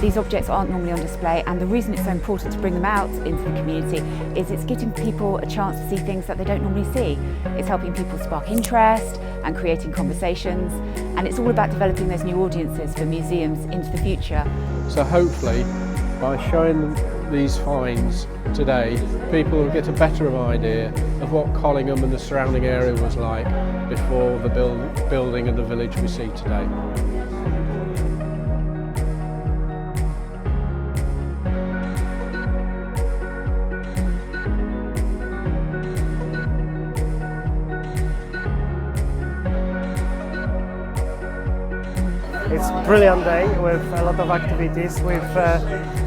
These objects aren't normally on display, and the reason it's so important to bring them out into the community is it's giving people a chance to see things that they don't normally see. It's helping people spark interest and creating conversations, and it's all about developing those new audiences for museums into the future. So hopefully, by showing these finds today, people will get a better idea of what Collingham and the surrounding area was like before the building and the village we see today. It's a brilliant day with a lot of activities. With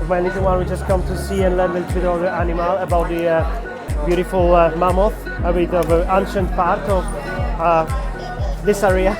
my little one, we just come to see and learn a little bit of the animal, about the beautiful mammoth, a bit of an ancient part of this area.